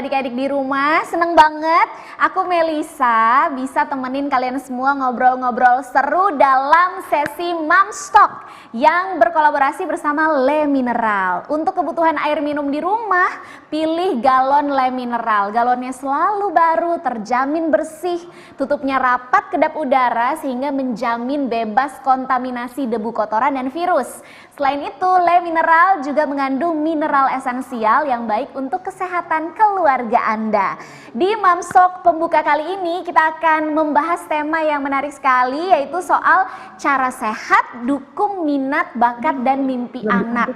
adik-adik di rumah, seneng banget aku Melisa bisa temenin kalian semua ngobrol-ngobrol seru dalam sesi Moms Talk yang berkolaborasi bersama Le Mineral. Untuk kebutuhan air minum di rumah, pilih galon Le Mineral. Galonnya selalu baru, terjamin bersih, tutupnya rapat kedap udara sehingga menjamin bebas kontaminasi debu kotoran dan virus. Selain itu, Le Mineral juga mengandung mineral esensial yang baik untuk kesehatan keluarga Anda. Di Moms Talk pembuka kali ini kita akan membahas tema yang menarik sekali, yaitu soal cara sehat, dukung minat, bakat, dan mimpi anak.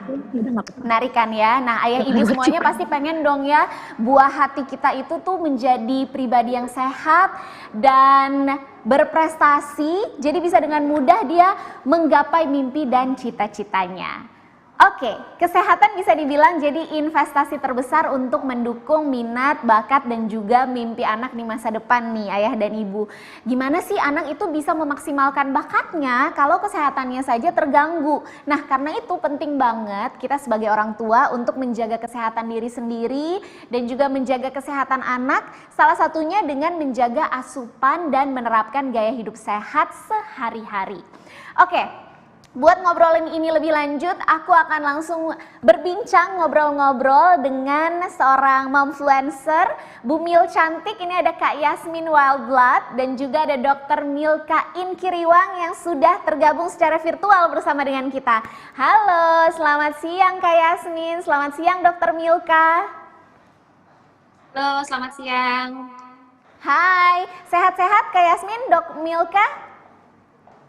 Menarik kan ya? Nah, ayah ibu semuanya pasti pengen dong ya buah hati kita itu tuh menjadi pribadi yang sehat dan berprestasi, jadi bisa dengan mudah dia menggapai mimpi dan cita-citanya. Oke, kesehatan bisa dibilang jadi investasi terbesar untuk mendukung minat, bakat, dan juga mimpi anak di masa depan nih ayah dan ibu. Gimana sih anak itu bisa memaksimalkan bakatnya kalau kesehatannya saja terganggu? Nah, karena itu penting banget kita sebagai orang tua untuk menjaga kesehatan diri sendiri dan juga menjaga kesehatan anak, salah satunya dengan menjaga asupan dan menerapkan gaya hidup sehat sehari-hari. Oke. Buat ngobrolin ini lebih lanjut, aku akan langsung berbincang ngobrol-ngobrol dengan seorang momfluencer, Bu Mil Cantik. Ini ada Kak Yasmin Wildblood dan juga ada Dr. Milka Inkiriwang yang sudah tergabung secara virtual bersama dengan kita. Halo, selamat siang Kak Yasmin, selamat siang Dr. Milka. Halo, selamat siang. Hai, sehat-sehat Kak Yasmin, Dok Milka?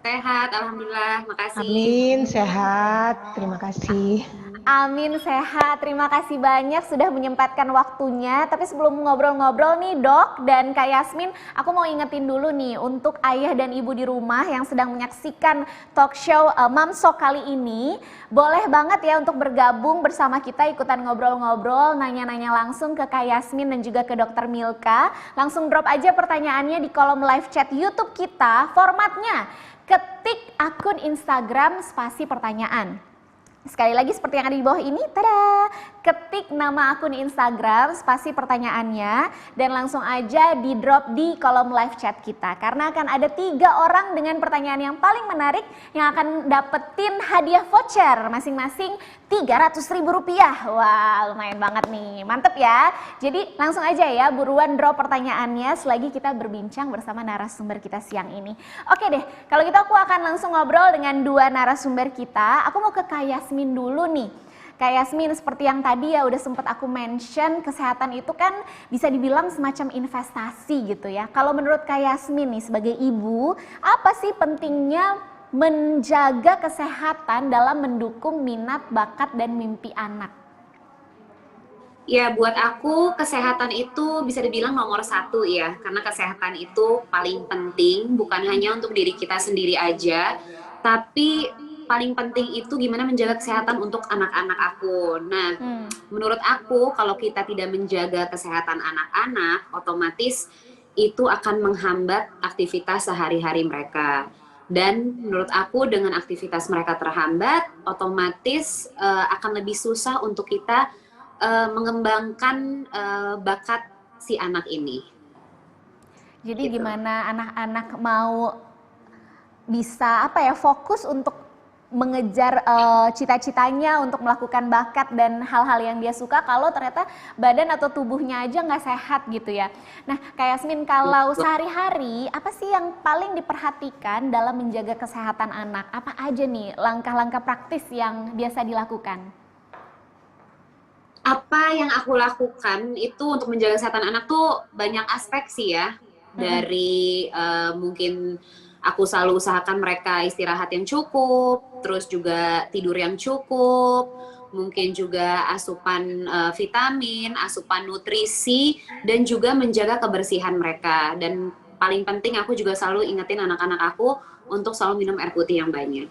Sehat, alhamdulillah, makasih. Amin, sehat, terima kasih. Amin, sehat. Terima kasih banyak sudah menyempatkan waktunya. Tapi sebelum ngobrol-ngobrol nih Dok dan Kak Yasmin, aku mau ingetin dulu nih untuk ayah dan ibu di rumah yang sedang menyaksikan talk show Moms Talk kali ini, boleh banget ya untuk bergabung bersama kita, ikutan ngobrol-ngobrol, nanya-nanya langsung ke Kak Yasmin dan juga ke Dr. Milka. Langsung drop aja pertanyaannya di kolom live chat YouTube kita. Formatnya, ketik akun Instagram spasi pertanyaan. Sekali lagi seperti yang ada di bawah ini, tada! Ketik nama akun Instagram, spasi pertanyaannya, dan langsung aja di drop di kolom live chat kita. Karena akan ada 3 orang dengan pertanyaan yang paling menarik yang akan dapetin hadiah voucher masing-masing Rp300.000. Wah, lumayan banget nih, mantep ya. Jadi langsung aja ya, buruan drop pertanyaannya selagi kita berbincang bersama narasumber kita siang ini. Oke deh, kalau gitu aku akan langsung ngobrol dengan 2 narasumber kita. Aku mau ke Kak Yasmin dulu nih. Kak Yasmin, seperti yang tadi ya udah sempat aku mention, kesehatan itu kan bisa dibilang semacam investasi gitu ya. Kalau menurut Kak Yasmin nih sebagai ibu, apa sih pentingnya menjaga kesehatan dalam mendukung minat, bakat, dan mimpi anak? Ya, buat aku kesehatan itu bisa dibilang nomor 1 ya, karena kesehatan itu paling penting, bukan hanya untuk diri kita sendiri aja, tapi paling penting itu gimana menjaga kesehatan untuk anak-anak aku. Nah, menurut aku kalau kita tidak menjaga kesehatan anak-anak, otomatis itu akan menghambat aktivitas sehari-hari mereka. Dan menurut aku dengan aktivitas mereka terhambat, otomatis akan lebih susah untuk kita mengembangkan bakat si anak ini. Jadi gitu. Gimana anak-anak mau bisa fokus untuk mengejar cita-citanya untuk melakukan bakat dan hal-hal yang dia suka kalau ternyata badan atau tubuhnya aja nggak sehat gitu ya. Nah, Kak Yasmin, kalau sehari-hari apa sih yang paling diperhatikan dalam menjaga kesehatan anak? Apa aja nih langkah-langkah praktis yang biasa dilakukan? Apa yang aku lakukan itu untuk menjaga kesehatan anak tuh banyak aspek sih ya. Dari mungkin aku selalu usahakan mereka istirahat yang cukup, terus juga tidur yang cukup, mungkin juga asupan vitamin, asupan nutrisi, dan juga menjaga kebersihan mereka. Dan paling penting aku juga selalu ingetin anak-anak aku untuk selalu minum air putih yang banyak.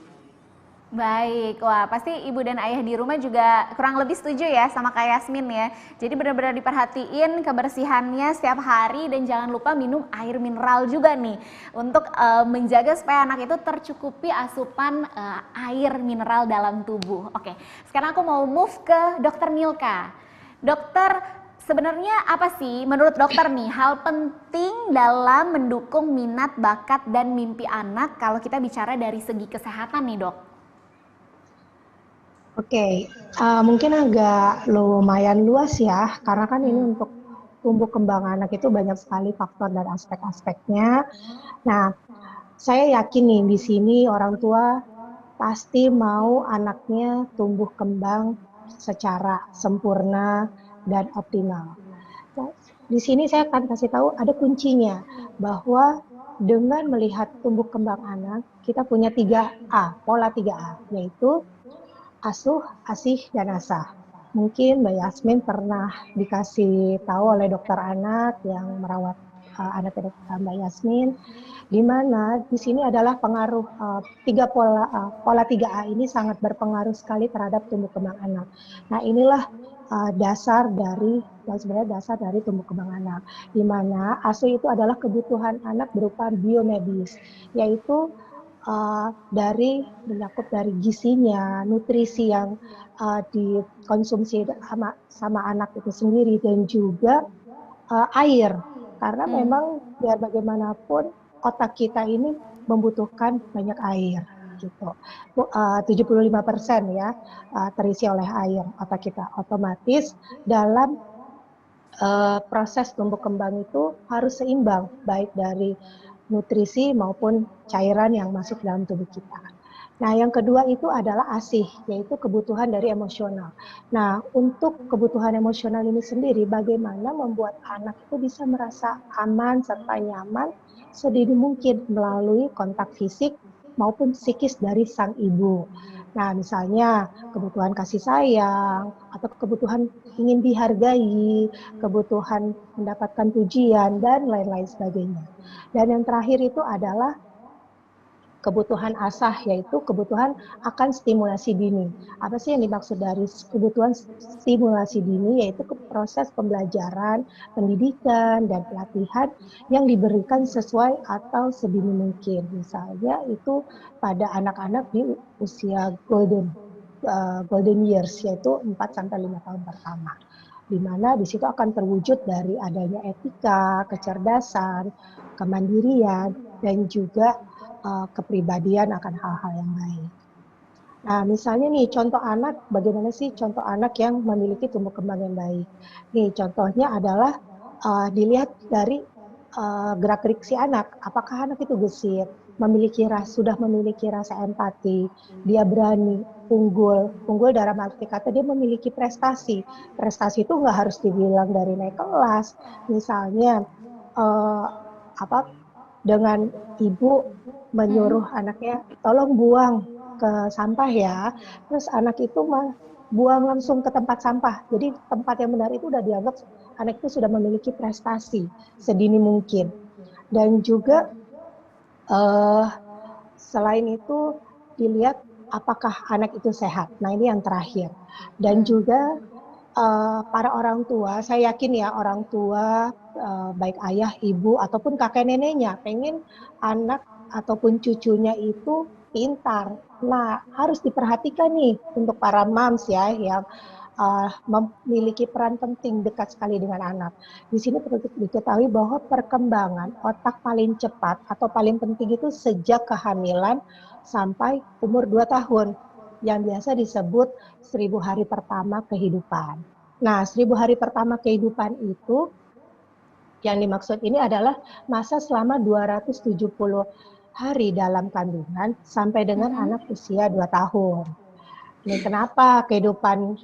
Baik, wah pasti ibu dan ayah di rumah juga kurang lebih setuju ya sama Kak Yasmin ya. Jadi benar-benar diperhatiin kebersihannya setiap hari dan jangan lupa minum air mineral juga nih untuk menjaga supaya anak itu tercukupi asupan air mineral dalam tubuh. Oke, sekarang aku mau move ke Dr. Milka. Dokter, Sebenarnya apa sih menurut dokter nih hal penting dalam mendukung minat, bakat, dan mimpi anak kalau kita bicara dari segi kesehatan nih dok? Oke, mungkin agak lumayan luas ya, karena kan ini untuk tumbuh kembang anak itu banyak sekali faktor dan aspek-aspeknya. Nah, saya yakin nih di sini orang tua pasti mau anaknya tumbuh kembang secara sempurna dan optimal. Nah, di sini saya akan kasih tahu ada kuncinya bahwa dengan melihat tumbuh kembang anak, kita punya 3A, pola 3A, yaitu asuh, asih, dan asah. Mungkin Mbak Yasmin pernah dikasih tahu oleh dokter anak yang merawat anak Mbak Yasmin, di mana di sini adalah pengaruh tiga pola 3A ini sangat berpengaruh sekali terhadap tumbuh kembang anak. Nah, inilah dasar dari yang sebenarnya dasar dari tumbuh kembang anak, di mana ASI itu adalah kebutuhan anak berupa biomedis, yaitu dari menyangkut dari gizinya, nutrisi yang dikonsumsi sama anak itu sendiri, dan juga air, karena memang biar bagaimanapun otak kita ini membutuhkan banyak air gitu. 75% ya terisi oleh air otak kita. Otomatis dalam proses tumbuh kembang itu harus seimbang, baik dari nutrisi maupun cairan yang masuk dalam tubuh kita. Nah, yang kedua itu adalah ASIH, yaitu kebutuhan dari emosional. Nah, untuk kebutuhan emosional ini sendiri, bagaimana membuat anak itu bisa merasa aman serta nyaman sedini mungkin melalui kontak fisik maupun psikis dari sang ibu. Nah, misalnya kebutuhan kasih sayang, atau kebutuhan ingin dihargai, kebutuhan mendapatkan pujian, dan lain-lain sebagainya. Dan yang terakhir itu adalah kebutuhan asah, yaitu kebutuhan akan stimulasi dini. Apa sih yang dimaksud dari kebutuhan stimulasi dini? Yaitu proses pembelajaran, pendidikan, dan pelatihan yang diberikan sesuai atau sedini mungkin. Misalnya itu pada anak-anak di usia golden years, yaitu 4-5 tahun pertama, di mana di situ akan terwujud dari adanya etika, kecerdasan, kemandirian, dan juga kepribadian akan hal-hal yang baik. Nah, misalnya nih contoh anak, bagaimana sih contoh anak yang memiliki tumbuh kembang yang baik? Nih contohnya adalah dilihat dari gerak-gerik si anak. Apakah anak itu gesit, sudah memiliki rasa empati, dia berani, unggul dalam arti kata dia memiliki prestasi. Prestasi itu nggak harus dibilang dari naik kelas, misalnya uh, apa dengan ibu menyuruh anaknya tolong buang ke sampah ya, terus anak itu buang langsung ke tempat sampah. Jadi tempat yang benar itu udah dianggap anak itu sudah memiliki prestasi sedini mungkin. Dan juga selain itu dilihat apakah anak itu sehat. Nah, ini yang terakhir. Dan juga para orang tua, saya yakin ya orang tua baik ayah, ibu ataupun kakek neneknya pengen anak ataupun cucunya itu pintar. Nah, harus diperhatikan nih untuk para moms ya yang memiliki peran penting dekat sekali dengan anak. Di sini perlu diketahui bahwa perkembangan otak paling cepat atau paling penting itu sejak kehamilan sampai umur 2 tahun, yang biasa disebut 1000 hari pertama kehidupan. Nah, 1000 hari pertama kehidupan itu yang dimaksud ini adalah masa selama 270 hari dalam kandungan sampai dengan anak usia 2 tahun. Ini kenapa kehidupan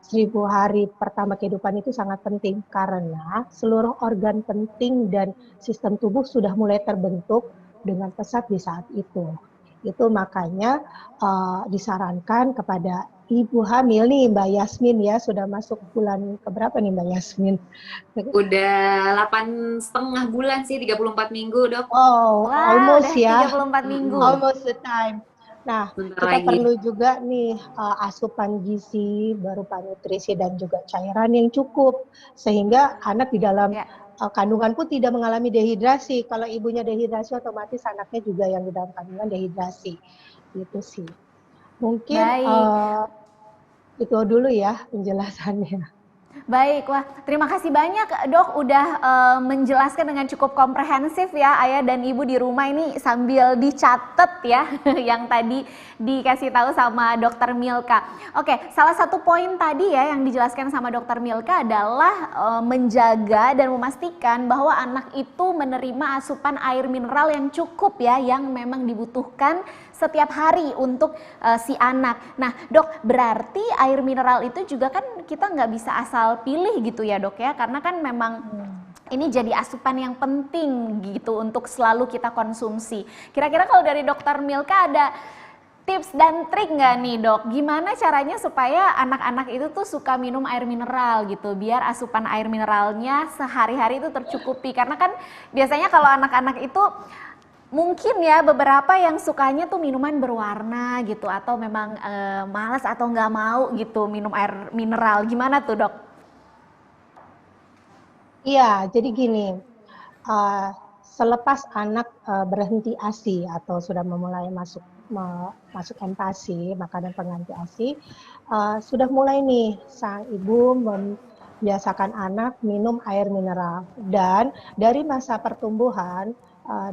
1000 hari pertama kehidupan itu sangat penting, karena seluruh organ penting dan sistem tubuh sudah mulai terbentuk dengan pesat di saat itu. Itu makanya disarankan kepada ibu hamil nih Mbak Yasmin ya, sudah masuk bulan keberapa nih Mbak Yasmin? Udah 8,5 bulan sih, 34 minggu dok. Oh, Wow, almost udah ya. 34 minggu. Almost the time. Nah, Bentar kita lagi. perlu juga nih asupan gizi berupa nutrisi dan juga cairan yang cukup, sehingga anak di dalam kandungan pun tidak mengalami dehidrasi. Kalau ibunya dehidrasi, otomatis anaknya juga yang di dalam kandungan dehidrasi. Gitu sih. Mungkin itu dulu ya penjelasannya. Baik, wah terima kasih banyak dok udah menjelaskan dengan cukup komprehensif ya ayah dan ibu di rumah ini sambil dicatat ya yang tadi dikasih tahu sama dokter Milka. Oke, salah satu poin tadi ya yang dijelaskan sama dokter Milka adalah menjaga dan memastikan bahwa anak itu menerima asupan air mineral yang cukup ya, yang memang dibutuhkan setiap hari untuk si anak. Nah dok, berarti air mineral itu juga kan kita nggak bisa asal pilih gitu ya dok ya, karena kan memang ini jadi asupan yang penting gitu untuk selalu kita konsumsi. Kira-kira kalau dari dokter Milka ada tips dan trik nggak nih dok? Gimana caranya supaya anak-anak itu tuh suka minum air mineral gitu, biar asupan air mineralnya sehari-hari itu tercukupi. Karena kan biasanya kalau anak-anak itu mungkin ya beberapa yang sukanya tuh minuman berwarna gitu, atau memang malas atau nggak mau gitu minum air mineral. Gimana tuh dok? Iya, jadi gini, selepas anak berhenti ASI atau sudah memulai masuk MPASI, makanan pengganti ASI, sudah mulai nih sang ibu membiasakan anak minum air mineral. Dan dari masa pertumbuhan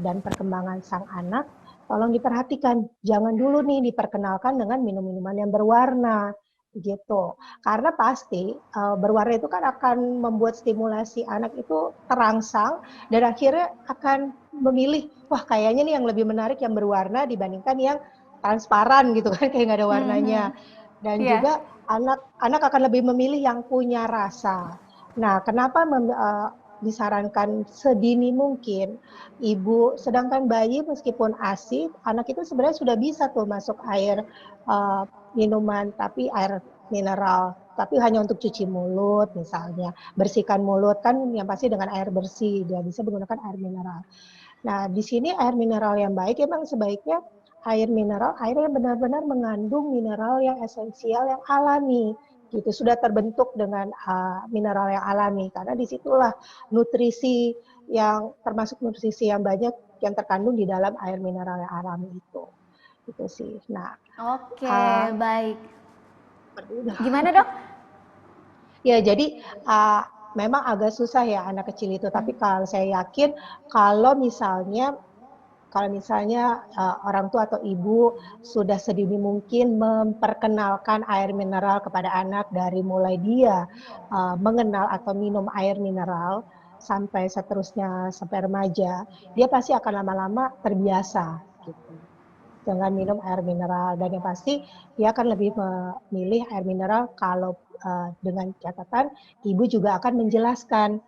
dan perkembangan sang anak, tolong diperhatikan, jangan dulu nih diperkenalkan dengan minum-minuman yang berwarna gitu. Karena pasti berwarna itu kan akan membuat stimulasi anak itu terangsang dan akhirnya akan memilih, wah kayaknya nih yang lebih menarik yang berwarna dibandingkan yang transparan gitu kan, kayak nggak ada warnanya. Dan Yeah. juga anak akan lebih memilih yang punya rasa. Nah, kenapa disarankan sedini mungkin ibu, sedangkan bayi meskipun ASI, anak itu sebenarnya sudah bisa tuh masuk air minuman, tapi air mineral, tapi hanya untuk cuci mulut misalnya, bersihkan mulut kan yang pasti dengan air bersih, dia bisa menggunakan air mineral. Nah, di sini air mineral yang baik memang sebaiknya air mineral, air yang benar-benar mengandung mineral yang esensial, yang alami gitu, sudah terbentuk dengan mineral yang alami, karena disitulah nutrisi yang termasuk nutrisi yang banyak yang terkandung di dalam air mineral yang alami itu sih. Nah, Oke, baik. udah. Gimana dok? Ya, jadi memang agak susah ya anak kecil itu, tapi kalau saya yakin kalau misalnya orang tua atau ibu sudah sedini mungkin memperkenalkan air mineral kepada anak dari mulai dia mengenal atau minum air mineral sampai seterusnya sampai remaja, dia pasti akan lama-lama terbiasa gitu dengan minum air mineral, dan yang pasti dia akan lebih memilih air mineral kalau dengan catatan ibu juga akan menjelaskan,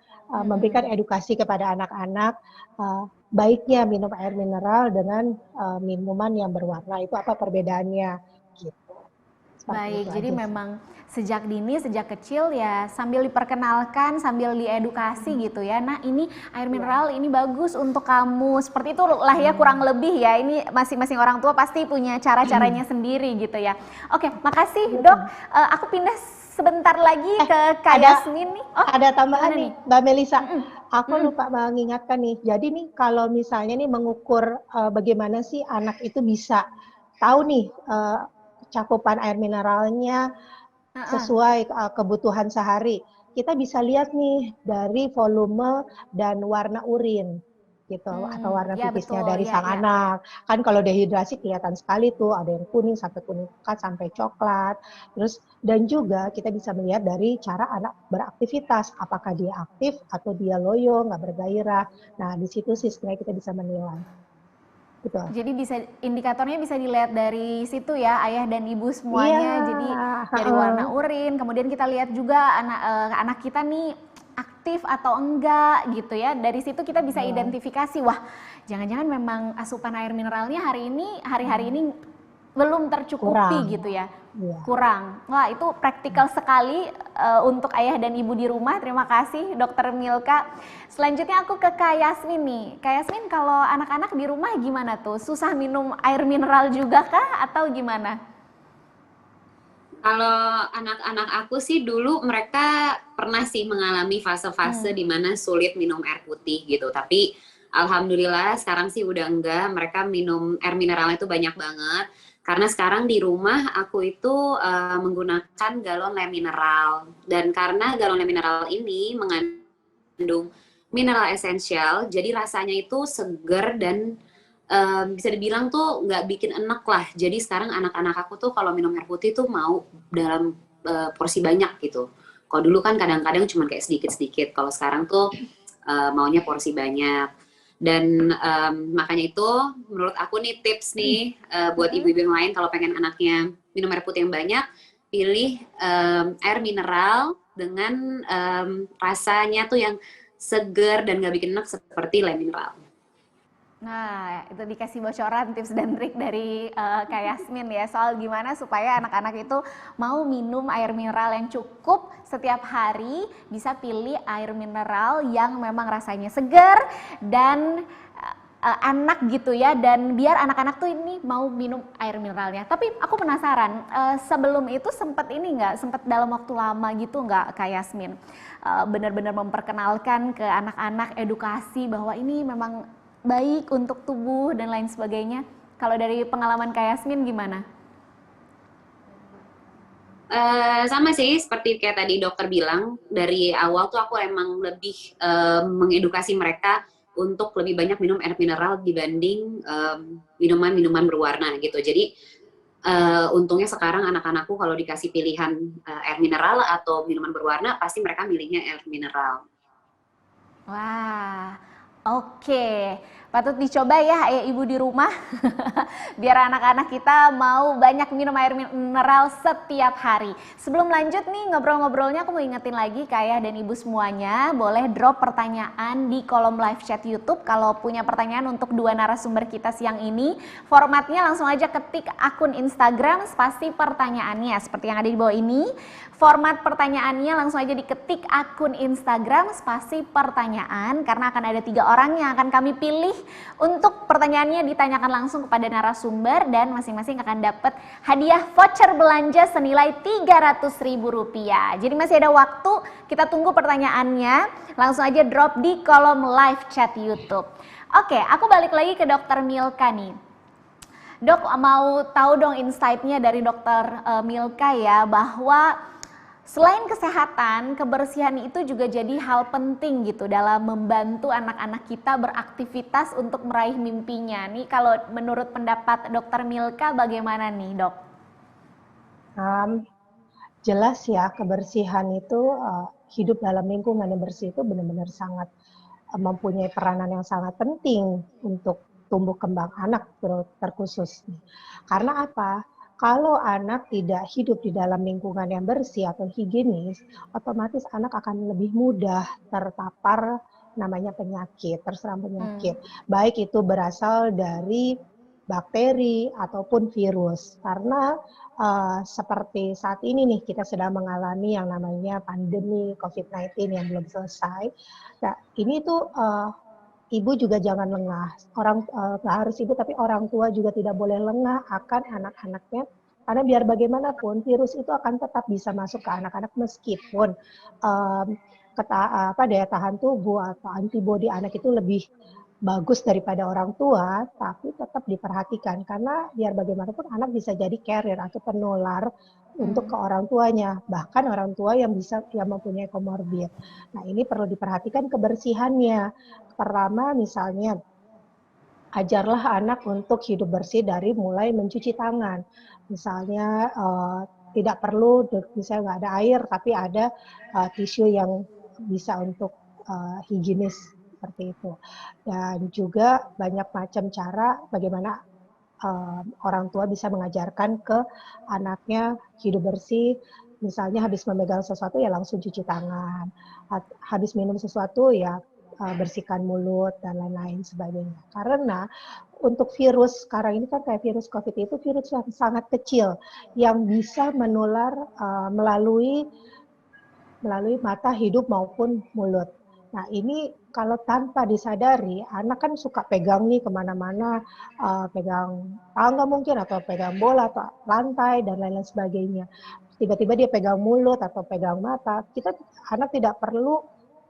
memberikan edukasi kepada anak-anak baiknya minum air mineral dengan minuman yang berwarna, itu apa perbedaannya gitu. Baik, jadi memang sejak dini, sejak kecil ya sambil diperkenalkan, sambil diedukasi gitu ya. Nah ini air mineral ini bagus untuk kamu, seperti itulah ya kurang lebih ya. Ini masing-masing orang tua pasti punya cara-caranya sendiri gitu ya. Oke, makasih dok. Aku pindah sebentar lagi ke Kak Yasmin nih. Oh, ada tambahan nih Mbak Melisa. Aku lupa mengingatkan nih. Jadi nih kalau misalnya nih mengukur bagaimana sih anak itu bisa tahu nih cakupan air mineralnya sesuai kebutuhan sehari. Kita bisa lihat nih dari volume dan warna urin gitu, atau warna pipisnya dari sang anak. Kan kalau dehidrasi kelihatan sekali tuh, ada yang kuning sampai kuning pekat sampai coklat. Terus dan juga kita bisa melihat dari cara anak beraktivitas, apakah dia aktif atau dia loyo, nggak bergairah. Nah, di situ sih sebenarnya kita bisa menilai. Betul. Jadi indikatornya bisa dilihat dari situ ya ayah dan ibu semuanya. Jadi dari warna urin, kemudian kita lihat juga anak kita nih aktif atau enggak gitu ya. Dari situ kita bisa identifikasi, wah jangan-jangan memang asupan air mineralnya hari-hari ini belum tercukupi gitu ya. Kurang. Wah itu praktikal sekali untuk ayah dan ibu di rumah. Terima kasih Dokter Milka. Selanjutnya aku ke Kak Yasmin nih. Kak Yasmin, kalau anak-anak di rumah gimana tuh? Susah minum air mineral juga kah atau gimana? Kalau anak-anak aku sih dulu mereka pernah sih mengalami fase-fase di mana sulit minum air putih gitu. Tapi alhamdulillah sekarang sih udah enggak. Mereka minum air mineralnya itu banyak banget. Karena sekarang di rumah aku itu menggunakan galon lem mineral, dan karena galon lem mineral ini mengandung mineral esensial, jadi rasanya itu seger dan bisa dibilang tuh nggak bikin enek lah. Jadi sekarang anak-anak aku tuh kalau minum air putih tuh mau dalam porsi banyak gitu. Kalau dulu kan kadang-kadang cuma kayak sedikit-sedikit. Kalau sekarang tuh maunya porsi banyak. Dan makanya itu menurut aku nih tips nih buat ibu-ibu yang lain kalau pengen anaknya minum air putih yang banyak, pilih air mineral dengan rasanya tuh yang seger dan gak bikin enak seperti lem mineral. Nah, itu dikasih bocoran tips dan trik dari Kak Yasmin ya, soal gimana supaya anak-anak itu mau minum air mineral yang cukup setiap hari, bisa pilih air mineral yang memang rasanya segar dan anak gitu ya, dan biar anak-anak tuh ini mau minum air mineralnya. Tapi aku penasaran, sebelum itu sempat ini nggak, sempat dalam waktu lama gitu nggak Kak Yasmin benar-benar memperkenalkan ke anak-anak edukasi bahwa ini memang baik untuk tubuh dan lain sebagainya. Kalau dari pengalaman Kak Yasmin gimana? Sama sih seperti kayak tadi dokter bilang, dari awal tuh aku emang lebih mengedukasi mereka untuk lebih banyak minum air mineral dibanding minuman-minuman berwarna gitu. Jadi untungnya sekarang anak-anakku kalau dikasih pilihan air mineral atau minuman berwarna, pasti mereka milihnya air mineral. Wah, oke. Patut dicoba ya ayah ibu di rumah. Biar anak-anak kita mau banyak minum air mineral setiap hari. Sebelum lanjut nih ngobrol-ngobrolnya, aku mau ingetin lagi Kak Ayah dan ibu semuanya, boleh drop pertanyaan di kolom live chat YouTube. Kalau punya pertanyaan untuk dua narasumber kita siang ini, formatnya langsung aja ketik akun Instagram spasi pertanyaannya seperti yang ada di bawah ini. Format pertanyaannya langsung aja diketik akun Instagram spasi pertanyaan, karena akan ada 3 orang yang akan kami pilih untuk pertanyaannya ditanyakan langsung kepada narasumber, dan masing-masing akan dapat hadiah voucher belanja senilai Rp300.000. Jadi masih ada waktu, kita tunggu pertanyaannya, langsung aja drop di kolom live chat YouTube. Oke, aku balik lagi ke Dokter Milka nih. Dok, mau tahu dong insight-nya dari Dokter Milka ya, bahwa selain kesehatan, kebersihan itu juga jadi hal penting gitu dalam membantu anak-anak kita beraktivitas untuk meraih mimpinya. Nih kalau menurut pendapat Dokter Milka bagaimana nih dok? Jelas ya, kebersihan itu hidup dalam lingkungan yang bersih itu benar-benar sangat mempunyai peranan yang sangat penting untuk tumbuh kembang anak terkhusus. Karena apa? Kalau anak tidak hidup di dalam lingkungan yang bersih atau higienis, otomatis anak akan lebih mudah terpapar namanya penyakit, terserang penyakit. Baik itu berasal dari bakteri ataupun virus. Karena seperti saat ini nih kita sedang mengalami yang namanya pandemi COVID-19 yang belum selesai. Nah, ini tuh ibu juga jangan lengah. Orang nggak harus ibu, tapi orang tua juga tidak boleh lengah akan anak-anaknya. Karena biar bagaimanapun virus itu akan tetap bisa masuk ke anak-anak meskipun daya tahan tubuh atau antibodi anak itu lebih bagus daripada orang tua, tapi tetap diperhatikan karena biar bagaimanapun anak bisa jadi carrier atau penular untuk ke orang tuanya, bahkan orang tua yang mempunyai komorbid. Nah, ini perlu diperhatikan kebersihannya. Pertama misalnya ajarlah anak untuk hidup bersih dari mulai mencuci tangan. Misalnya tidak perlu misalnya nggak ada air tapi ada tisu yang bisa untuk higienis seperti itu. Dan juga banyak macam cara bagaimana orang tua bisa mengajarkan ke anaknya hidup bersih. Misalnya habis memegang sesuatu ya langsung cuci tangan. Habis minum sesuatu ya bersihkan mulut dan lain-lain sebagainya. Karena untuk virus sekarang ini kan kayak virus COVID itu virus yang sangat kecil yang bisa menular melalui mata, hidup maupun mulut. Nah ini kalau tanpa disadari, anak kan suka pegang nih kemana-mana, pegang tangga mungkin atau pegang bola atau lantai dan lain-lain sebagainya. Tiba-tiba dia pegang mulut atau pegang mata. Anak tidak perlu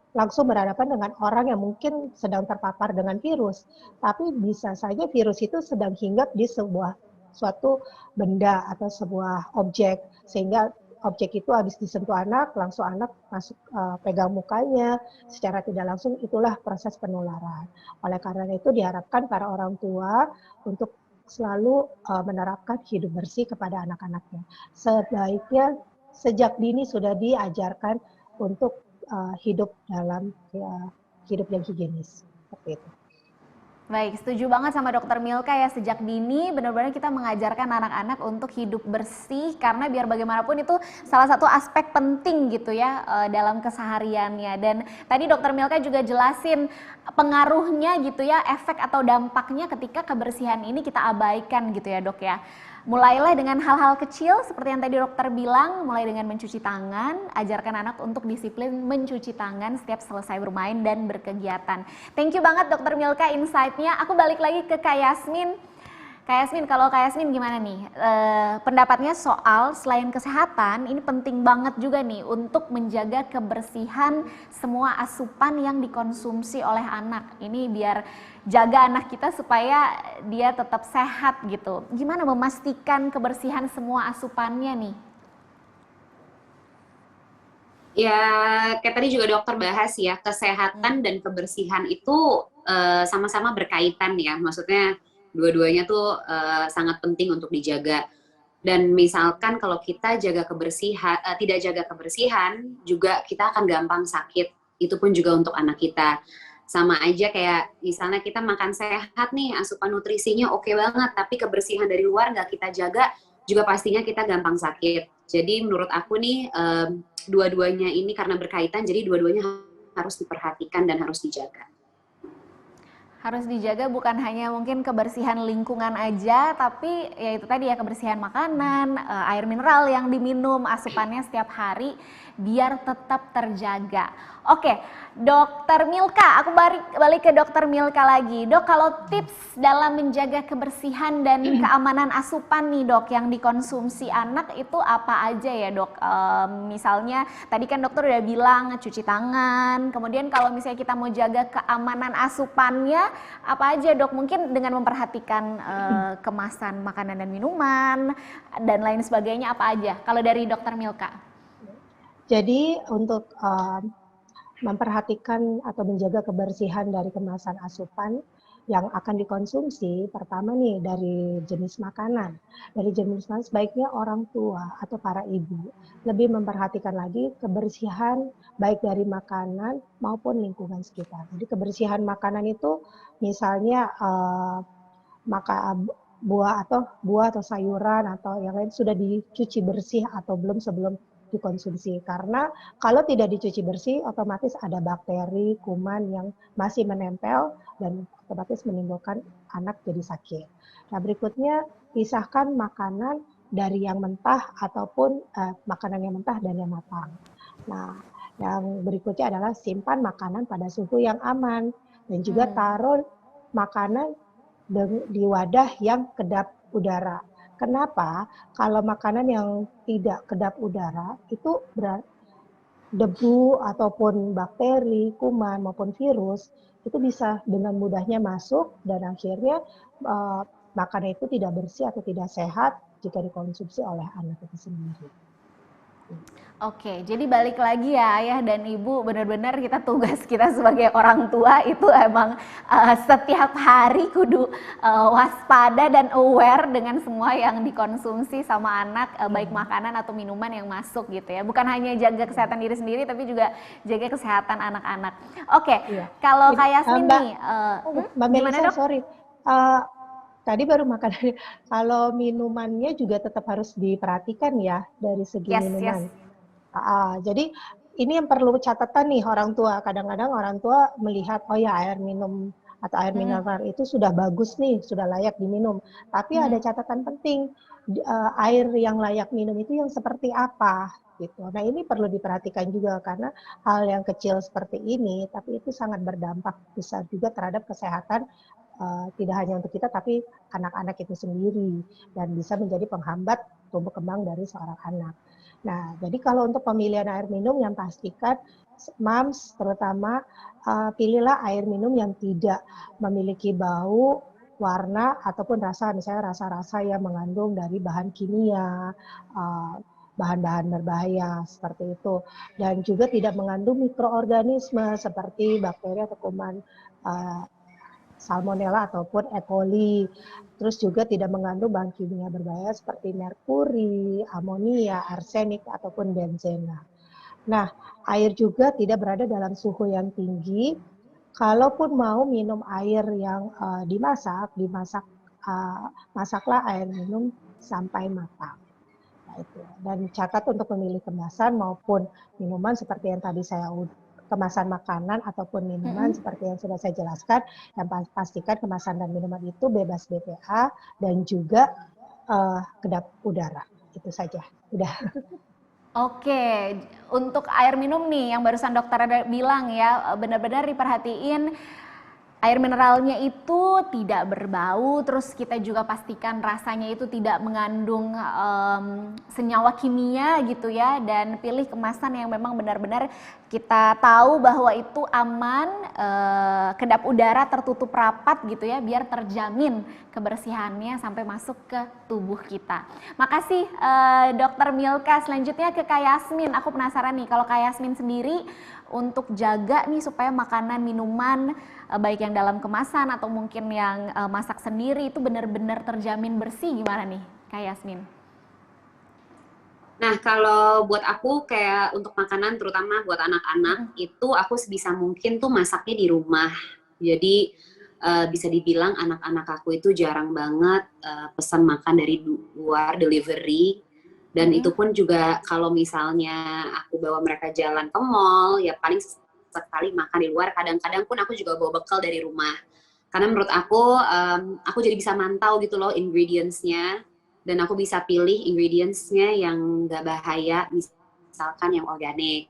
langsung berhadapan dengan orang yang mungkin sedang terpapar dengan virus, tapi bisa saja virus itu sedang hinggap di sebuah suatu benda atau sebuah objek, sehingga objek itu habis disentuh anak, langsung anak masuk pegang mukanya secara tidak langsung, itulah proses penularan. Oleh karena itu diharapkan para orang tua untuk selalu menerapkan hidup bersih kepada anak-anaknya. Sebaiknya sejak dini sudah diajarkan untuk hidup dalam hidup yang higienis, seperti itu. Baik, setuju banget sama Dokter Milka ya, sejak dini benar-benar kita mengajarkan anak-anak untuk hidup bersih karena biar bagaimanapun itu salah satu aspek penting gitu ya dalam kesehariannya. Dan tadi Dokter Milka juga jelasin pengaruhnya gitu ya, efek atau dampaknya ketika kebersihan ini kita abaikan gitu ya Dok ya. Mulailah dengan hal-hal kecil seperti yang tadi dokter bilang, mulai dengan mencuci tangan, ajarkan anak untuk disiplin mencuci tangan setiap selesai bermain dan berkegiatan. Thank you banget Dokter Milka insight-nya. Aku balik lagi ke Kak Yasmin. Kak Yasmin, kalau Kak Yasmin gimana nih? Pendapatnya soal selain kesehatan, ini penting banget juga nih untuk menjaga kebersihan semua asupan yang dikonsumsi oleh anak. Ini biar jaga anak kita supaya dia tetap sehat gitu. Gimana memastikan kebersihan semua asupannya nih? Ya, kayak tadi juga dokter bahas ya, kesehatan dan kebersihan itu sama-sama berkaitan ya. Maksudnya dua-duanya tuh sangat penting untuk dijaga. Dan misalkan kalau kita jaga kebersihan, tidak jaga kebersihan, juga kita akan gampang sakit. Itu pun juga untuk anak kita. Sama aja kayak misalnya kita makan sehat nih, asupan nutrisinya oke banget, tapi kebersihan dari luar nggak kita jaga, juga pastinya kita gampang sakit. Jadi menurut aku nih, dua-duanya ini karena berkaitan, jadi dua-duanya harus diperhatikan dan harus dijaga. Harus dijaga bukan hanya mungkin kebersihan lingkungan aja, tapi ya itu tadi ya, kebersihan makanan, air mineral yang diminum, asupannya setiap hari biar tetap terjaga. Oke, Dokter Milka, aku balik ke Dokter Milka lagi. Dok, kalau tips dalam menjaga kebersihan dan keamanan asupan nih dok, yang dikonsumsi anak itu apa aja ya dok? Misalnya tadi kan dokter udah bilang cuci tangan, kemudian kalau misalnya kita mau jaga keamanan asupannya, apa aja dok? Mungkin dengan memperhatikan kemasan makanan dan minuman, dan lain sebagainya, apa aja? Kalau dari Dokter Milka. Jadi untuk memperhatikan atau menjaga kebersihan dari kemasan asupan yang akan dikonsumsi, pertama nih dari jenis makanan. Dari jenis makanan sebaiknya orang tua atau para ibu lebih memperhatikan lagi kebersihan baik dari makanan maupun lingkungan sekitar. Jadi kebersihan makanan itu misalnya buah atau sayuran atau yang lain sudah dicuci bersih atau belum sebelum dikonsumsi, karena kalau tidak dicuci bersih otomatis ada bakteri, kuman yang masih menempel dan otomatis menimbulkan anak jadi sakit. Nah berikutnya pisahkan makanan dari yang mentah ataupun makanan yang mentah dan yang matang. Nah yang berikutnya adalah simpan makanan pada suhu yang aman dan juga taruh makanan di wadah yang kedap udara. Kenapa? Kalau makanan yang tidak kedap udara itu debu ataupun bakteri, kuman maupun virus itu bisa dengan mudahnya masuk dan akhirnya makanan itu tidak bersih atau tidak sehat jika dikonsumsi oleh anak itu sendiri. Oke, jadi balik lagi ya ayah dan ibu, benar-benar tugas kita sebagai orang tua itu emang setiap hari kudu waspada dan aware dengan semua yang dikonsumsi sama anak, baik makanan atau minuman yang masuk gitu ya. Bukan hanya jaga kesehatan diri sendiri, tapi juga jaga kesehatan anak-anak. Oke, iya. Kalau Kak Yasmin nih, Mbak Melisa, sorry. Tadi baru makan, kalau minumannya juga tetap harus diperhatikan ya dari segi minuman. Yes. Jadi ini yang perlu catatan nih orang tua. Kadang-kadang orang tua melihat, oh ya air minum atau air mineral itu sudah bagus nih, sudah layak diminum. Tapi ada catatan penting, air yang layak minum itu yang seperti apa gitu. Nah ini perlu diperhatikan juga karena hal yang kecil seperti ini, tapi itu sangat berdampak besar juga terhadap kesehatan. Tidak hanya untuk kita tapi anak-anak itu sendiri dan bisa menjadi penghambat tumbuh kembang dari seorang anak. Nah, jadi kalau untuk pemilihan air minum yang pastikan moms terutama pilihlah air minum yang tidak memiliki bau warna ataupun rasa, misalnya rasa-rasa yang mengandung dari bahan kimia, bahan-bahan berbahaya seperti itu, dan juga tidak mengandung mikroorganisme seperti bakteri atau kuman Salmonella ataupun E. coli. Terus juga tidak mengandung bahan kimia berbahaya seperti merkuri, amonia, arsenik ataupun benzena. Nah, air juga tidak berada dalam suhu yang tinggi. Kalaupun mau minum air yang masaklah air minum sampai matang. Nah, itu. Dan catat untuk memilih kemasan maupun minuman seperti yang tadi kemasan makanan ataupun minuman seperti yang sudah saya jelaskan, yang pastikan kemasan dan minuman itu bebas BPA dan juga kedap udara. Itu saja. Udah. Oke, untuk air minum nih yang barusan dokter ada bilang ya, benar-benar diperhatiin air mineralnya itu tidak berbau, terus kita juga pastikan rasanya itu tidak mengandung senyawa kimia gitu ya, dan pilih kemasan yang memang benar-benar kita tahu bahwa itu aman, kedap udara tertutup rapat gitu ya, biar terjamin kebersihannya sampai masuk ke tubuh kita. Makasih Dokter Milka. Selanjutnya ke Kak Yasmin. Aku penasaran nih, kalau Kak Yasmin sendiri untuk jaga nih supaya makanan, minuman baik yang dalam kemasan atau mungkin yang masak sendiri itu benar-benar terjamin bersih, gimana nih Kak Yasmin? Nah, kalau buat aku kayak untuk makanan terutama buat anak-anak itu aku sebisa mungkin tuh masaknya di rumah. Jadi bisa dibilang anak-anak aku itu jarang banget pesan makan dari luar delivery. Dan itu pun juga kalau misalnya aku bawa mereka jalan ke mall, ya paling sekali makan di luar. Kadang-kadang pun aku juga bawa bekal dari rumah. Karena menurut aku jadi bisa mantau gitu loh ingredients-nya. Dan aku bisa pilih ingredients-nya yang nggak bahaya, misalkan yang organik.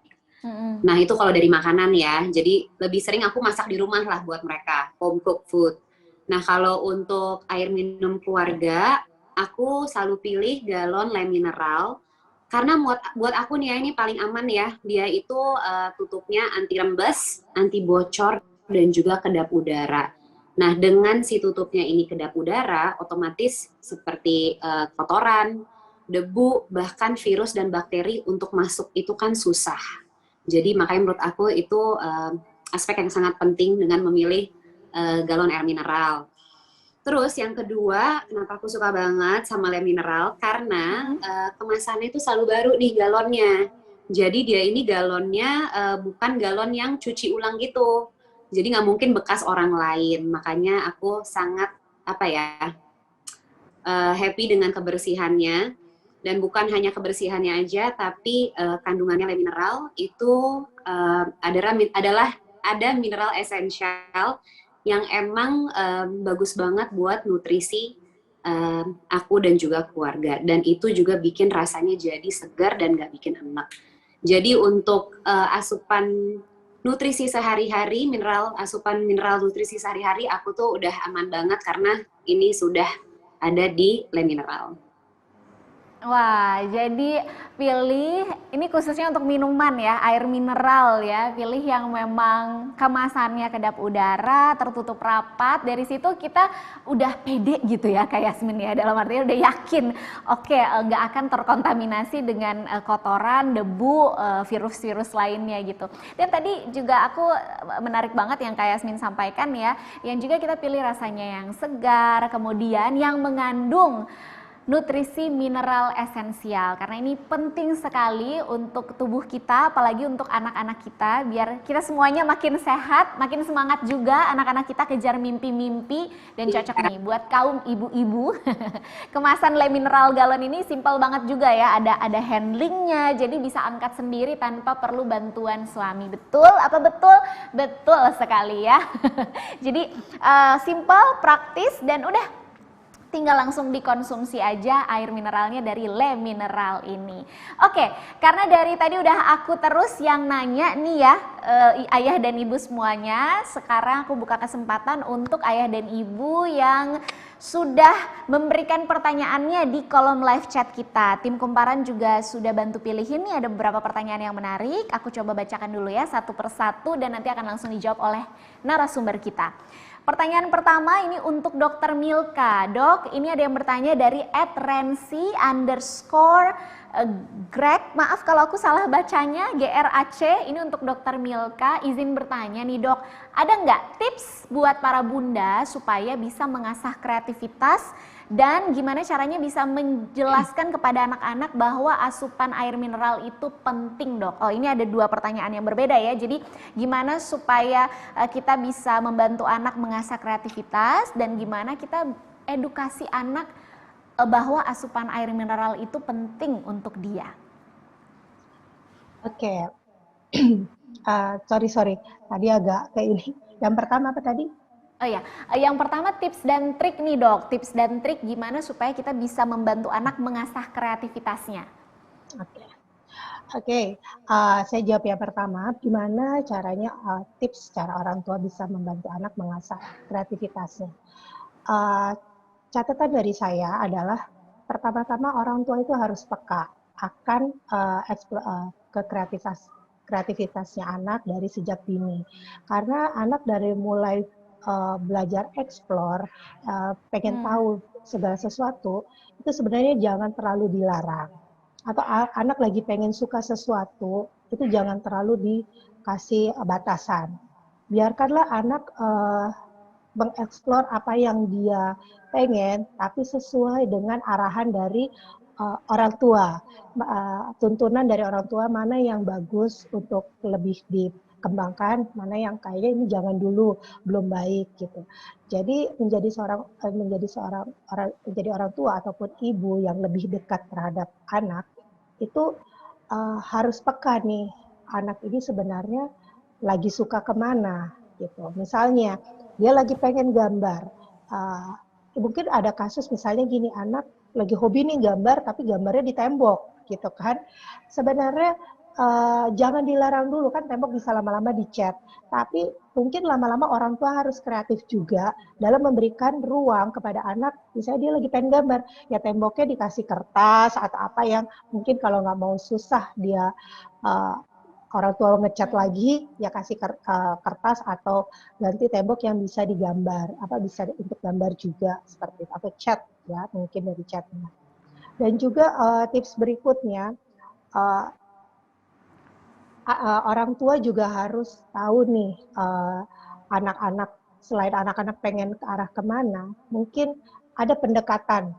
Nah itu kalau dari makanan ya, jadi lebih sering aku masak di rumah lah buat mereka, home cooked food. Nah kalau untuk air minum keluarga, aku selalu pilih galon Le Mineral, karena buat aku nih ya ini paling aman ya, dia itu tutupnya anti rembes, anti bocor, dan juga kedap udara. Nah, dengan si tutupnya ini kedap udara, otomatis seperti kotoran, debu, bahkan virus dan bakteri untuk masuk itu kan susah. Jadi makanya menurut aku itu aspek yang sangat penting dengan memilih galon air mineral. Terus yang kedua, kenapa aku suka banget sama Le Mineral, karena kemasannya itu selalu baru nih galonnya. Jadi dia ini galonnya bukan galon yang cuci ulang gitu. Jadi nggak mungkin bekas orang lain, makanya aku sangat happy dengan kebersihannya. Dan bukan hanya kebersihannya aja, tapi kandungannya Le Mineral itu ada mineral esensial yang emang bagus banget buat nutrisi aku dan juga keluarga. Dan itu juga bikin rasanya jadi segar dan nggak bikin enak. Jadi untuk asupan nutrisi sehari-hari, asupan mineral nutrisi sehari-hari, aku tuh udah aman banget karena ini sudah ada di Le Mineral. Wah, jadi pilih, ini khususnya untuk minuman ya, air mineral ya, pilih yang memang kemasannya kedap udara, tertutup rapat, dari situ kita udah pede gitu ya Kak Yasmin ya, dalam artinya udah yakin, oke, nggak akan terkontaminasi dengan kotoran, debu, virus-virus lainnya gitu. Dan tadi juga aku menarik banget yang Kak Yasmin sampaikan ya, yang juga kita pilih rasanya yang segar, kemudian yang mengandung nutrisi mineral esensial, karena ini penting sekali untuk tubuh kita, apalagi untuk anak-anak kita, biar kita semuanya makin sehat, makin semangat juga anak-anak kita kejar mimpi-mimpi. Dan cocok nih buat kaum ibu-ibu. Kemasan Le Mineral galon ini simpel banget juga ya, ada handlingnya, jadi bisa angkat sendiri tanpa perlu bantuan suami. Betul? Apa betul? Betul sekali ya. Jadi simpel, praktis, dan udah tinggal langsung dikonsumsi aja air mineralnya dari Le Mineral ini. Oke, karena dari tadi udah aku terus yang nanya nih ya, ayah dan ibu semuanya. Sekarang aku buka kesempatan untuk ayah dan ibu yang sudah memberikan pertanyaannya di kolom live chat kita. Tim Kumparan juga sudah bantu pilihin nih, ada beberapa pertanyaan yang menarik. Aku coba bacakan dulu ya satu persatu dan nanti akan langsung dijawab oleh narasumber kita. Pertanyaan pertama ini untuk Dokter Milka. Dok, ini ada yang bertanya dari @rensi_Greg. Maaf kalau aku salah bacanya, GRAC. Ini untuk Dokter Milka. Izin bertanya nih dok, ada nggak tips buat para bunda supaya bisa mengasah kreativitas dan gimana caranya bisa menjelaskan kepada anak-anak bahwa asupan air mineral itu penting dok? Oh, ini ada dua pertanyaan yang berbeda ya. Jadi gimana supaya kita bisa membantu anak mengasah kreativitas dan gimana kita edukasi anak bahwa asupan air mineral itu penting untuk dia. Oke, sorry, tadi agak kayak ini. Yang pertama apa tadi? Oh ya, yang pertama tips dan trik nih dok, tips dan trik gimana supaya kita bisa membantu anak mengasah kreativitasnya. Oke, saya jawab yang pertama, gimana caranya tips cara orang tua bisa membantu anak mengasah kreativitasnya. Catatan dari saya adalah pertama-tama orang tua itu harus peka akan ke kreativitasnya anak dari sejak dini. Karena anak dari mulai belajar explore, pengen tahu segala sesuatu, itu sebenarnya jangan terlalu dilarang. Atau anak lagi pengen suka sesuatu, itu jangan terlalu dikasih batasan. Biarkanlah anak mengeksplor apa yang dia pengen, tapi sesuai dengan arahan dari orang tua, tuntunan dari orang tua mana yang bagus untuk lebih dikembangkan, mana yang kayaknya ini jangan dulu, belum baik gitu. Jadi menjadi orang tua ataupun ibu yang lebih dekat terhadap anak itu harus peka nih, anak ini sebenarnya lagi suka kemana gitu. Misalnya dia lagi pengen gambar, mungkin ada kasus misalnya gini, anak lagi hobi nih gambar tapi gambarnya di tembok gitu kan. Sebenarnya jangan dilarang dulu, kan tembok bisa lama-lama dicat, tapi mungkin lama-lama orang tua harus kreatif juga dalam memberikan ruang kepada anak. Misalnya dia lagi pengen gambar, ya temboknya dikasih kertas atau apa yang mungkin kalau nggak mau susah dia orang tua ngecat lagi, ya kasih kertas atau ganti tembok yang bisa digambar, bisa untuk gambar juga seperti itu, atau cat ya, mungkin dari catnya. Dan juga tips berikutnya, orang tua juga harus tahu nih, anak-anak selain anak-anak pengen ke arah kemana, mungkin ada pendekatan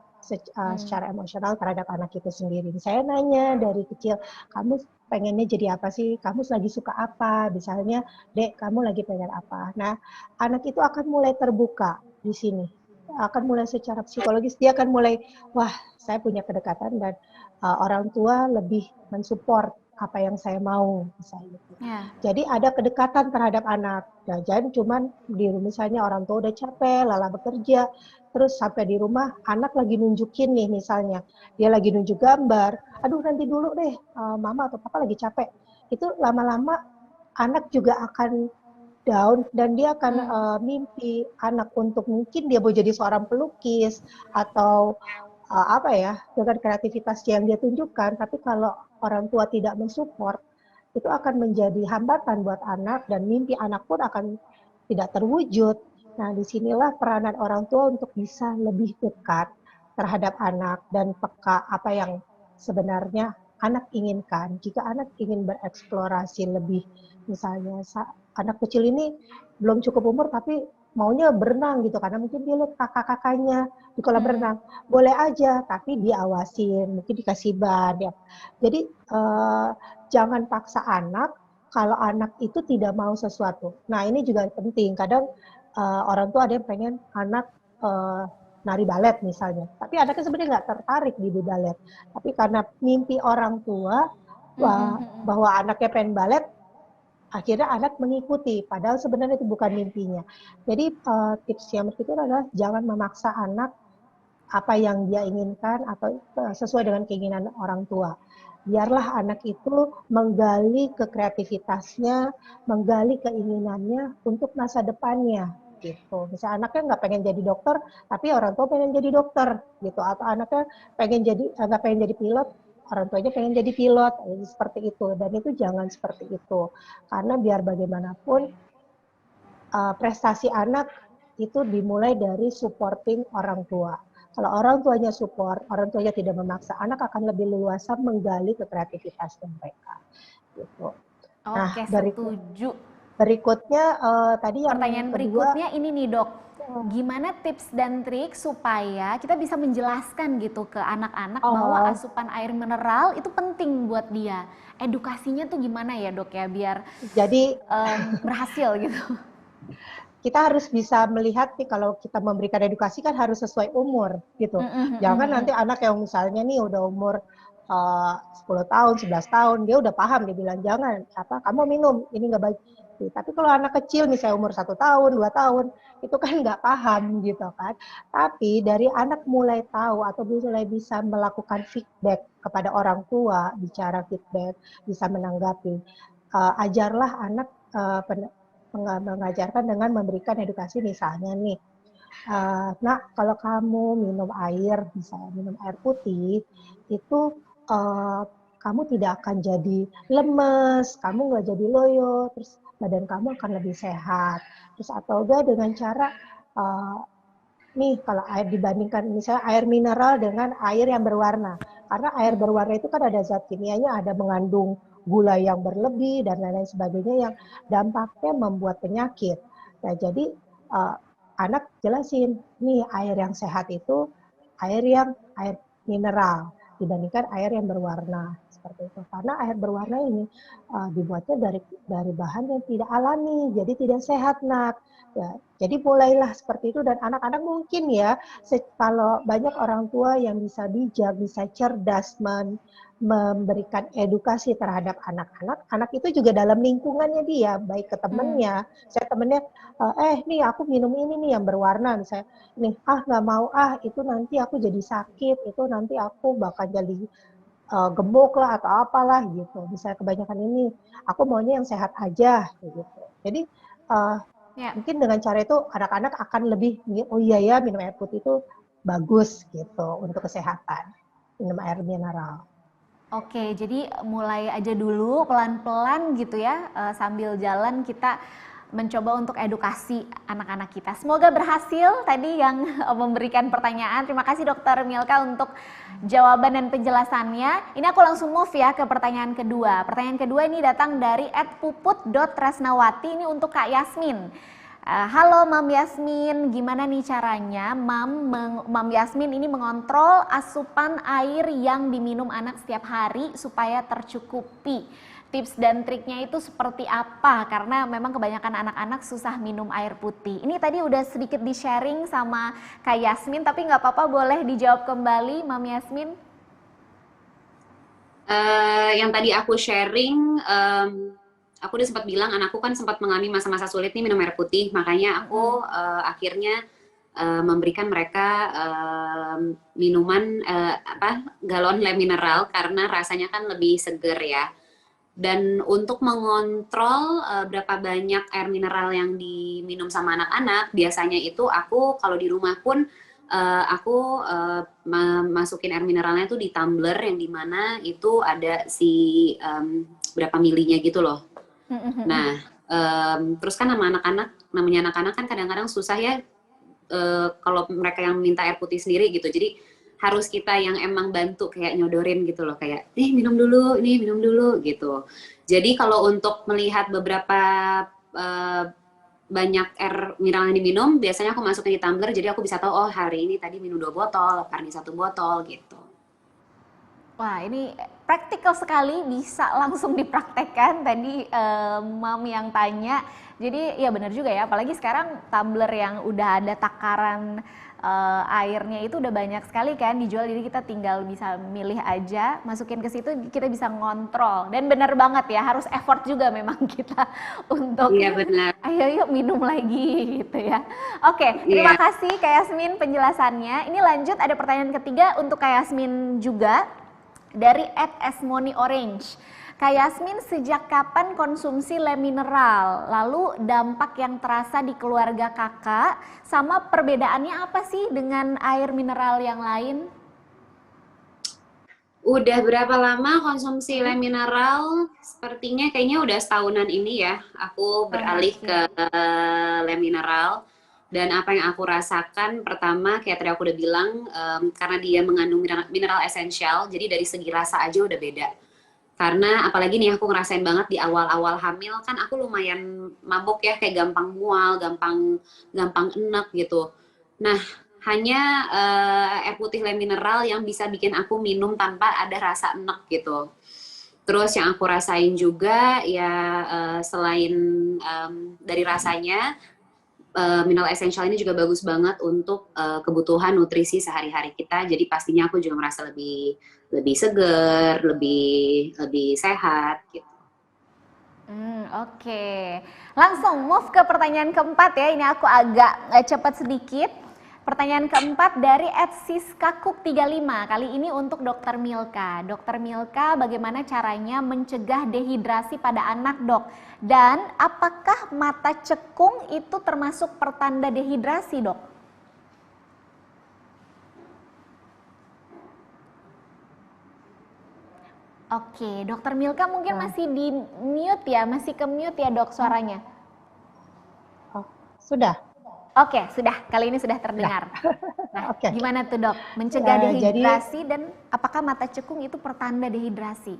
secara emosional terhadap anak itu sendiri. Saya nanya dari kecil, kamu pengennya jadi apa sih? Kamu lagi suka apa? Misalnya, Dek, kamu lagi pengen apa? Nah, anak itu akan mulai terbuka di sini. Akan mulai secara psikologis, dia akan mulai, wah, saya punya kedekatan dan orang tua lebih mensupport apa yang saya mau, misalnya. Jadi ada kedekatan terhadap anak. Nah, jangan cuman misalnya orang tua udah capek, lelah bekerja, terus sampai di rumah anak lagi nunjukin nih, misalnya dia lagi nunjuk gambar, aduh nanti dulu deh, mama atau papa lagi capek. Itu lama-lama anak juga akan down dan dia akan mimpi anak untuk mungkin dia mau jadi seorang pelukis atau dengan kreativitas yang dia tunjukkan, tapi kalau orang tua tidak mensupport, itu akan menjadi hambatan buat anak dan mimpi anak pun akan tidak terwujud. Nah, disinilah peranan orang tua untuk bisa lebih dekat terhadap anak dan peka apa yang sebenarnya anak inginkan. Jika anak ingin bereksplorasi lebih, misalnya anak kecil ini belum cukup umur tapi maunya berenang gitu, karena mungkin dia lihat kakak-kakaknya di kolam renang, boleh aja, tapi diawasin, mungkin dikasih ban ya. Jadi jangan paksa anak kalau anak itu tidak mau sesuatu. Nah, ini juga penting. Kadang orang tua ada yang pengen anak nari balet misalnya, tapi anaknya sebenarnya nggak tertarik di balet. Tapi karena mimpi orang tua bahwa anaknya pengen balet, akhirnya anak mengikuti, padahal sebenarnya itu bukan mimpinya. Jadi tips yang berikutnya adalah jangan memaksa anak apa yang dia inginkan atau sesuai dengan keinginan orang tua. Biarlah anak itu menggali kreativitasnya, menggali keinginannya untuk masa depannya. Gitu. Misalnya anaknya nggak pengen jadi dokter, tapi orang tua pengen jadi dokter, gitu. Atau anaknya nggak pengen jadi pilot, orang tuanya pengen jadi pilot, seperti itu. Dan itu jangan seperti itu, karena biar bagaimanapun prestasi anak itu dimulai dari supporting orang tua. Kalau orang tuanya support, orang tuanya tidak memaksa, anak akan lebih leluasa menggali ke kreativitasnya mereka. Gitu. Nah, Oke, setuju. berikutnya tadi yang Pertanyaan kedua, berikutnya ini nih dok, gimana tips dan trik supaya kita bisa menjelaskan gitu ke anak-anak bahwa asupan air mineral itu penting buat dia. Edukasinya tuh gimana ya dok ya biar jadi berhasil gitu. kita harus bisa melihat nih kalau kita memberikan edukasi kan harus sesuai umur gitu. Jangan nanti anak yang misalnya nih udah umur 10 tahun, 11 tahun, dia udah paham, dia bilang jangan, kamu minum, ini nggak baik. Tapi kalau anak kecil misalnya umur 1 tahun, 2 tahun, itu kan nggak paham gitu kan. Tapi dari anak mulai tahu atau mulai bisa melakukan feedback kepada orang tua, bicara feedback, bisa menanggapi, ajarlah anak mengajarkan dengan memberikan edukasi misalnya nih, nak kalau kamu minum air, misalnya minum air putih, itu kamu tidak akan jadi lemes, kamu nggak jadi loyo, terus badan kamu akan lebih sehat. Terus atau enggak dengan cara nih kalau air dibandingkan misalnya air mineral dengan air yang berwarna, karena air berwarna itu kan ada zat kimianya, ada mengandung gula yang berlebih dan lain-lain sebagainya yang dampaknya membuat penyakit. Nah, jadi anak jelasin, nih air yang sehat itu air mineral dibandingkan air yang berwarna seperti itu. Karena air berwarna ini dibuatnya dari bahan yang tidak alami, jadi tidak sehat, nak. Ya, jadi mulailah seperti itu dan anak-anak mungkin ya, kalau banyak orang tua yang bisa bijak, bisa cerdas memberikan edukasi terhadap anak-anak, anak itu juga dalam lingkungannya dia, baik ke temennya, saya temennya, nih aku minum ini nih yang berwarna, misalnya, nih nggak mau, itu nanti aku jadi sakit, itu nanti aku bakal jadi gemuk lah atau apalah gitu, misalnya kebanyakan ini, aku maunya yang sehat aja, gitu. Jadi mungkin dengan cara itu anak-anak akan lebih, oh iya ya minum air putih itu bagus gitu untuk kesehatan, minum air mineral. Oke, jadi mulai aja dulu pelan-pelan gitu ya, sambil jalan kita mencoba untuk edukasi anak-anak kita. Semoga berhasil tadi yang memberikan pertanyaan. Terima kasih Dokter Milka untuk jawaban dan penjelasannya. Ini aku langsung move ya ke pertanyaan kedua. Pertanyaan kedua ini datang dari @puput.tresnawati, ini untuk Kak Yasmin. Halo Mam Yasmin, gimana nih caranya Mam Yasmin ini mengontrol asupan air yang diminum anak setiap hari supaya tercukupi? Tips dan triknya itu seperti apa? Karena memang kebanyakan anak-anak susah minum air putih. Ini tadi udah sedikit di-sharing sama Kak Yasmin, tapi nggak apa-apa boleh dijawab kembali Mam Yasmin. Yang tadi aku sharing, aku udah sempat bilang anakku kan sempat mengalami masa-masa sulit nih minum air putih, makanya aku akhirnya memberikan mereka minuman galon le mineral karena rasanya kan lebih seger ya. Dan untuk mengontrol berapa banyak air mineral yang diminum sama anak-anak, biasanya itu aku kalau di rumah pun aku masukin air mineralnya tuh di tumbler yang dimana itu ada si berapa milinya gitu loh. Nah, terus kan namanya anak-anak kan kadang-kadang susah ya kalau mereka yang minta air putih sendiri gitu. Jadi harus kita yang emang bantu kayak nyodorin gitu loh, kayak minum dulu, ini minum dulu gitu. Jadi kalau untuk melihat beberapa banyak air mineral yang diminum, biasanya aku masukin di tumbler, jadi aku bisa tahu oh hari ini tadi minum 2 botol, hari ini 1 botol gitu. Wah, ini praktikal sekali, bisa langsung dipraktekkan tadi Mam yang tanya. Jadi ya benar juga ya, apalagi sekarang tumbler yang udah ada takaran airnya itu udah banyak sekali kan dijual, jadi kita tinggal bisa milih aja, masukin ke situ, kita bisa ngontrol. Dan benar banget ya, harus effort juga memang kita untuk benar. Ayo yuk minum lagi gitu ya. Oke, terima kasih Kak Yasmin penjelasannya. Ini lanjut, ada pertanyaan ketiga untuk Kak Yasmin juga dari @esmoniorange. Kak Yasmin, sejak kapan konsumsi le mineral? Lalu dampak yang terasa di keluarga kakak, sama perbedaannya apa sih dengan air mineral yang lain? Udah berapa lama konsumsi le mineral? Sepertinya kayaknya udah setahunan ini ya, aku beralih ke le mineral. Dan apa yang aku rasakan, pertama kayak tadi aku udah bilang, karena dia mengandung mineral esensial, jadi dari segi rasa aja udah beda. Karena apalagi nih aku ngerasain banget di awal-awal hamil, kan aku lumayan mabok ya, kayak gampang mual, gampang enek gitu. Nah, hanya air putih le mineral yang bisa bikin aku minum tanpa ada rasa enek gitu. Terus yang aku rasain juga ya, selain dari rasanya, mineral essential ini juga bagus banget untuk kebutuhan nutrisi sehari-hari kita. Jadi pastinya aku juga merasa lebih seger, lebih sehat gitu. Oke. Langsung move ke pertanyaan keempat ya. Ini aku agak cepat sedikit. Pertanyaan keempat dari @siskakuk35. Kali ini untuk Dokter Milka. Dokter Milka, bagaimana caranya mencegah dehidrasi pada anak, Dok? Dan apakah mata cekung itu termasuk pertanda dehidrasi, Dok? Oke, Dokter Milka mungkin masih di mute ya, masih ke mute ya, Dok, suaranya. Oh, sudah. Oke, sudah. Kali ini sudah terdengar. Nah, Oke. gimana tuh, Dok? Mencegah Jadi dehidrasi dan apakah mata cekung itu pertanda dehidrasi?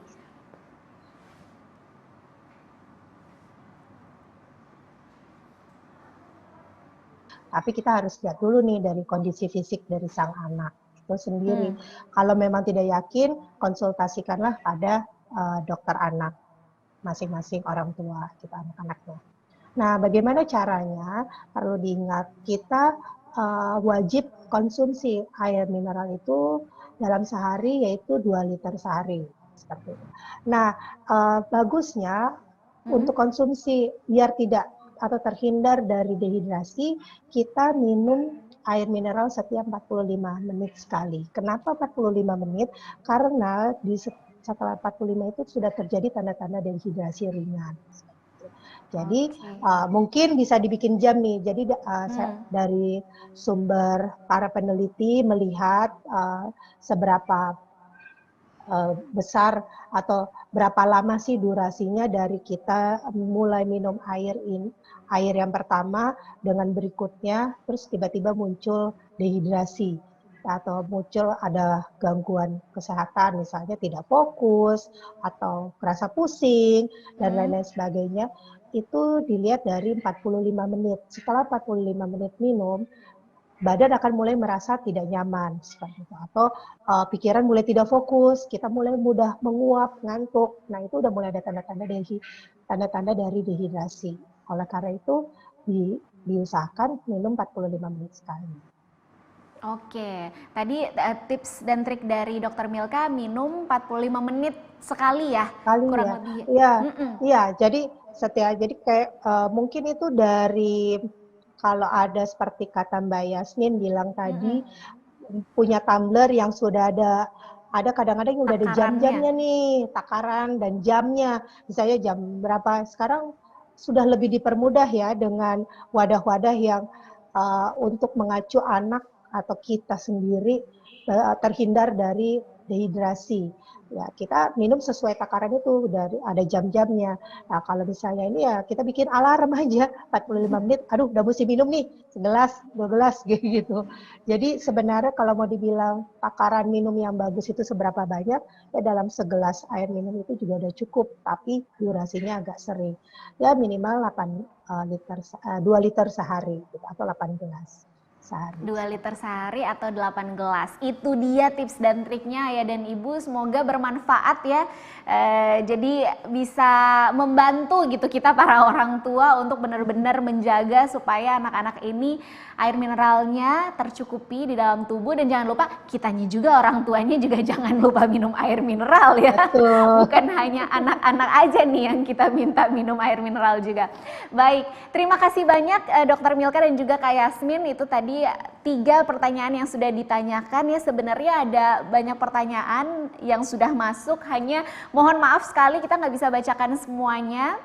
tapi kita harus lihat dulu nih dari kondisi fisik dari sang anak itu sendiri. Kalau memang tidak yakin, konsultasikanlah pada dokter anak masing-masing orang tua kita anak-anaknya. Nah, bagaimana caranya? Perlu diingat, kita wajib konsumsi air mineral itu dalam sehari yaitu 2 liter sehari. Seperti itu. Nah, bagusnya untuk konsumsi biar tidak atau terhindar dari dehidrasi, kita minum air mineral setiap 45 menit sekali. Kenapa 45 menit? Karena setelah 45 itu sudah terjadi tanda-tanda dehidrasi ringan. Jadi mungkin bisa dibikin jam nih. Jadi dari sumber para peneliti melihat seberapa besar atau berapa lama sih durasinya dari kita mulai minum air yang pertama dengan berikutnya, terus tiba-tiba muncul dehidrasi atau muncul ada gangguan kesehatan, misalnya tidak fokus atau merasa pusing dan lain-lain sebagainya. Itu dilihat dari 45 menit. Setelah 45 menit minum, badan akan mulai merasa tidak nyaman seperti itu, atau pikiran mulai tidak fokus, kita mulai mudah menguap, ngantuk. Nah, itu udah mulai ada tanda-tanda dari dehidrasi. Oleh karena itu diusahakan minum 45 menit sekali. Oke, tadi tips dan trik dari Dokter Milka minum 45 menit sekali ya, kurang lebih. Iya, jadi kayak mungkin itu dari, kalau ada seperti kata Mbak Yasmin bilang tadi, punya tumbler yang sudah ada kadang-kadang yang udah ada jam-jamnya nih, takaran dan jamnya. Misalnya jam berapa, sekarang sudah lebih dipermudah ya dengan wadah-wadah yang untuk mengacu anak atau kita sendiri terhindar dari dehidrasi. Ya, kita minum sesuai takaran itu, dari ada jam-jamnya. Nah, kalau misalnya ini ya kita bikin alarm aja 45 menit, aduh udah mesti minum nih, segelas, 2 gelas gitu. Jadi sebenarnya kalau mau dibilang takaran minum yang bagus itu seberapa banyak, ya dalam segelas air minum itu juga udah cukup, tapi durasinya agak sering. Ya minimal 2 liter sehari gitu, atau 8 gelas. 2 liter sehari atau 8 gelas. Itu dia tips dan triknya ya dan Ibu, semoga bermanfaat ya. Jadi bisa membantu gitu kita para orang tua untuk benar-benar menjaga supaya anak-anak ini air mineralnya tercukupi di dalam tubuh, dan jangan lupa kitanya juga, orang tuanya juga jangan lupa minum air mineral ya. Betul. Bukan hanya anak-anak aja nih yang kita minta minum air mineral juga. Baik, terima kasih banyak Dokter Milka dan juga Kak Yasmin. Itu tadi 3 pertanyaan yang sudah ditanyakan ya. Sebenarnya ada banyak pertanyaan yang sudah masuk, hanya mohon maaf sekali kita nggak bisa bacakan semuanya.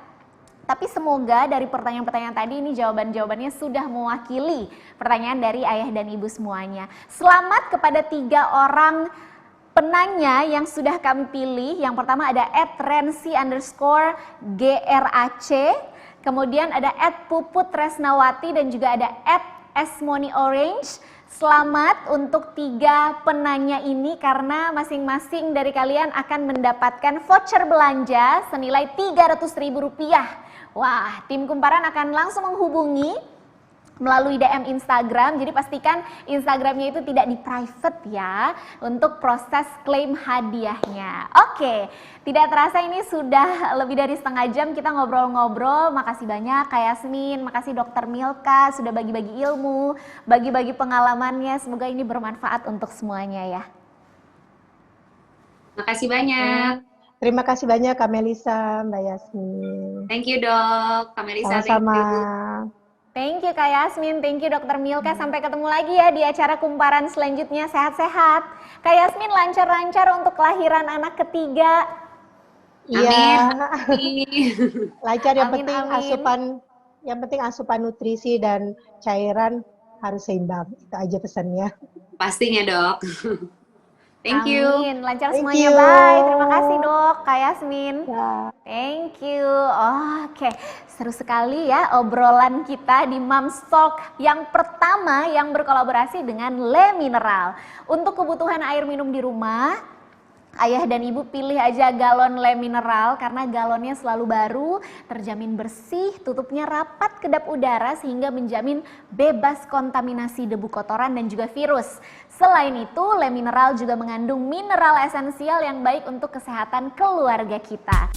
Tapi semoga dari pertanyaan-pertanyaan tadi ini jawaban-jawabannya sudah mewakili pertanyaan dari ayah dan ibu semuanya. Selamat kepada 3 orang penanya yang sudah kami pilih. Yang pertama ada @rensi_grac, kemudian ada @puput Tresnawati, dan juga ada Esmoni Orange. Selamat untuk 3 penanya ini karena masing-masing dari kalian akan mendapatkan voucher belanja senilai Rp300.000. Wah, tim Kumparan akan langsung menghubungi melalui DM Instagram, jadi pastikan Instagramnya itu tidak di private ya untuk proses klaim hadiahnya. Oke, tidak terasa ini sudah lebih dari setengah jam kita ngobrol-ngobrol. Makasih banyak Kak Yasmin, makasih Dokter Milka sudah bagi-bagi ilmu, bagi-bagi pengalamannya. Semoga ini bermanfaat untuk semuanya ya. Makasih banyak. Terima kasih banyak Kak Melisa, Mbak Yasmin. Thank you dok, Kak Melisa. Sama-sama. Thank you Kak Yasmin, thank you Dokter Milka. Sampai ketemu lagi ya di acara Kumparan selanjutnya. Sehat-sehat. Kak Yasmin lancar-lancar untuk kelahiran anak ketiga. Iya. Amin. Lancar, yang Amin, penting amin. asupan nutrisi dan cairan harus seimbang. Itu aja pesannya. Pastinya dok. Thank you. Amin, lancar Thank semuanya. you. Bye. Terima kasih Dok, Kak Yasmin. Ya. Thank you. Oke, seru sekali ya obrolan kita di Moms Talk yang pertama yang berkolaborasi dengan Le Mineral. Untuk kebutuhan air minum di rumah, ayah dan ibu pilih aja galon Le Mineral karena galonnya selalu baru, terjamin bersih, tutupnya rapat kedap udara sehingga menjamin bebas kontaminasi debu kotoran dan juga virus. Selain itu, Le Mineral juga mengandung mineral esensial yang baik untuk kesehatan keluarga kita.